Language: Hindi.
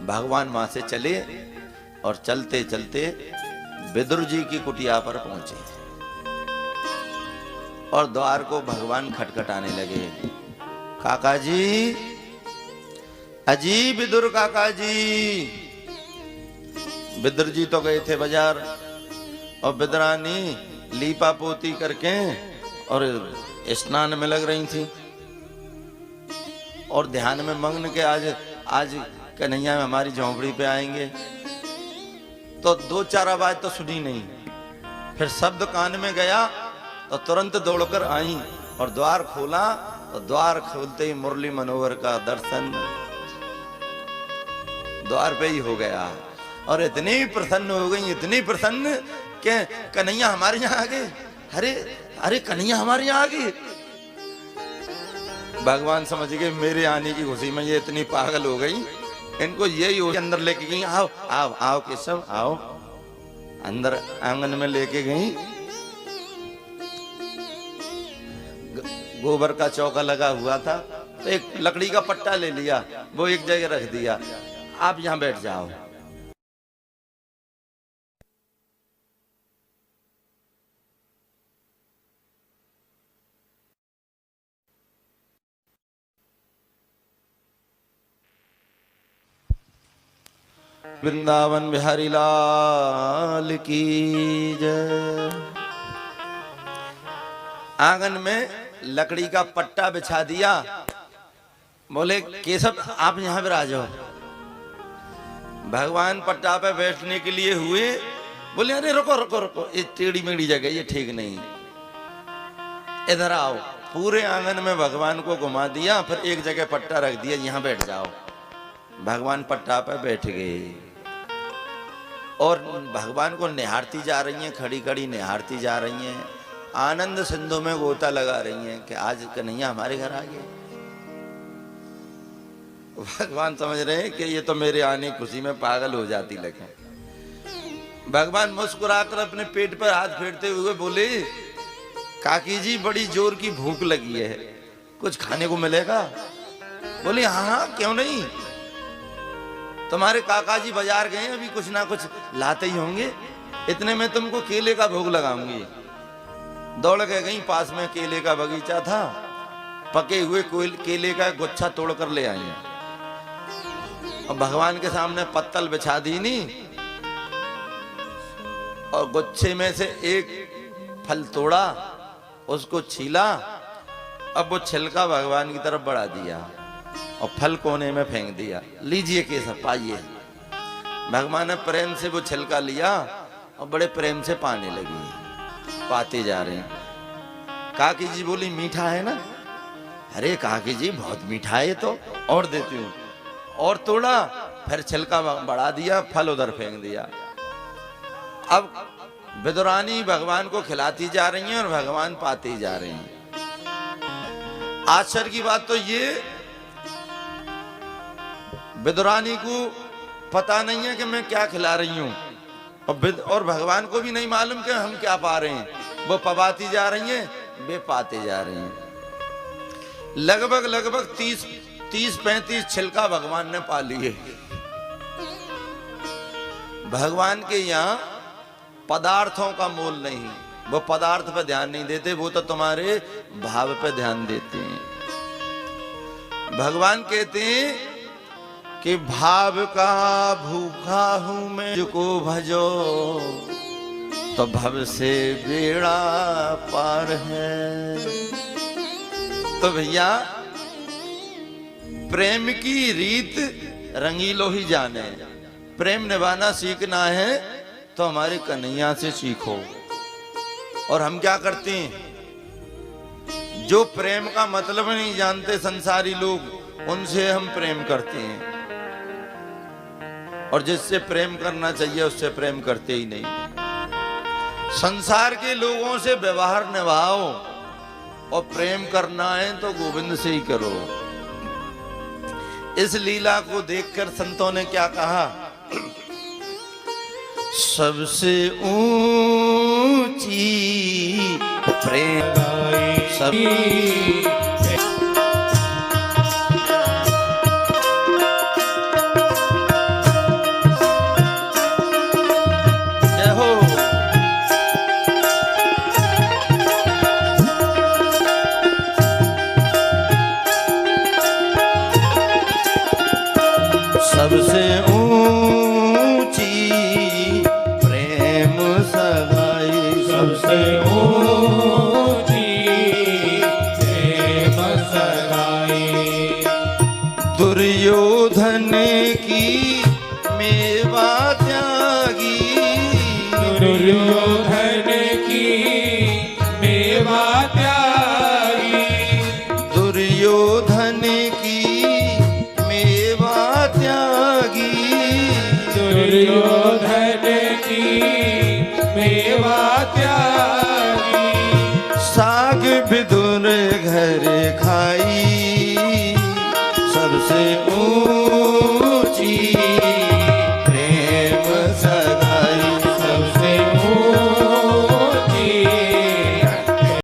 भगवान वहां से चले और चलते चलते विदुर जी की कुटिया पर पहुंचे और द्वार को भगवान खटखटाने लगे। काका जी, अजी विदुर काका जी। विदुर जी तो गए थे बाजार और विदुरानी लीपा पोती करके और स्नान में लग रही थी और ध्यान में मग्न के आज कन्हैया में हमारी झोंपड़ी पे आएंगे। तो दो चार आवाज तो सुनी नहीं, फिर शब्द कान में गया तो तुरंत दौड़कर आई और द्वार खोला तो द्वार खोलते ही मुरली मनोहर का दर्शन द्वार पे ही हो गया और इतनी प्रसन्न हो गई, इतनी प्रसन्न कि कन्हैया हमारे यहाँ आ गए। अरे अरे कन्हैया हमारे यहाँ आ गए। भगवान समझ गए मेरे आने की खुशी में ये इतनी पागल हो गई, इनको यही हो अंदर लेके गई। आओ आओ आओ केशव आओ। अंदर आंगन में लेके गई, गोबर का चौका लगा हुआ था तो एक लकड़ी का पट्टा ले लिया, वो एक जगह रख दिया। आप यहां बैठ जाओ। वृंदावन बिहारी लाल की जय। आंगन में लकड़ी का पट्टा बिछा दिया। बोले केशव आप यहां पर आ जाओ। भगवान पट्टा पे बैठने के लिए हुए, बोले अरे रुको रुको रुको, ये टेढ़ी मेढ़ी जगह, ये ठीक नहीं, इधर आओ। पूरे आंगन में भगवान को घुमा दिया, फिर एक जगह पट्टा रख दिया, यहां बैठ जाओ। भगवान पट्टा पे बैठ गए और भगवान को निहारती जा रही हैं, खड़ी खड़ी निहारती जा रही हैं, आनंद सिंधु में गोता लगा रही हैं कि आज कन्हैया हमारे घर आ गए। भगवान समझ रहे हैं कि ये तो मेरे आने की खुशी में पागल हो जाती लगे। भगवान मुस्कुराकर अपने पेट पर हाथ फेरते हुए बोले काकी जी बड़ी जोर की भूख लगी है, कुछ खाने को मिलेगा? बोले हाँ हाँ क्यों नहीं, तुम्हारे काका जी बाजार गए, अभी कुछ ना कुछ लाते ही होंगे, इतने में तुमको केले का भोग लगाऊंगी। दौड़ के गई, पास में केले का बगीचा था, पके हुए केले का गुच्छा तोड़कर ले आई और भगवान के सामने पत्तल बिछा दी नी और गुच्छे में से एक फल तोड़ा, उसको छीला, अब वो छिलका भगवान की तरफ बढ़ा दिया और फल कोने में फेंक दिया। लीजिए केसर पाइए। भगवान ने प्रेम से वो छिलका लिया और बड़े प्रेम से पाने लगी, पाते जा रहे हैं। काकी जी बोली मीठा है ना? अरे काकी जी बहुत मीठा है, तो और देती हूँ। और तोड़ा, फिर छिलका बढ़ा दिया, फल उधर फेंक दिया। अब विदुरानी भगवान को खिलाती जा रही हैं और भगवान पाते ही जा रहे हैं। आश्चर्य की बात तो ये, विदुरानी को पता नहीं है कि मैं क्या खिला रही हूं और भगवान को भी नहीं मालूम कि हम क्या पा रहे हैं। वो पवाती जा रही हैं, वे पाते जा रहे हैं। लगभग 30-35 छिलका भगवान ने पा लिए। भगवान के यहाँ पदार्थों का मोल नहीं, वो पदार्थ पे ध्यान नहीं देते, वो तो तुम्हारे भाव पे ध्यान देते हैं। भगवान कहते हैं कि भाव का भूखा हूं मैं, जिसको भजो तो भव से बेड़ा पार है। तो भैया प्रेम की रीत रंगीलो ही जाने, प्रेम निभाना सीखना है तो हमारे कन्हैया से सीखो। और हम क्या करते हैं, जो प्रेम का मतलब नहीं जानते संसारी लोग, उनसे हम प्रेम करते हैं और जिससे प्रेम करना चाहिए उससे प्रेम करते ही नहीं। संसार के लोगों से व्यवहार निभाओ और प्रेम करना है तो गोविंद से ही करो। इस लीला को देखकर संतों ने क्या कहा, सबसे ऊंची प्रेम सब सबसे ऊंची प्रेम सगाई, सबसे ऊंची प्रेम सगाई। दुर्योधन की मेवा त्यागी, दुर्योधन की मेवा त्यागी, दुर्योधन की मेवा त्यागी, दुर्योधन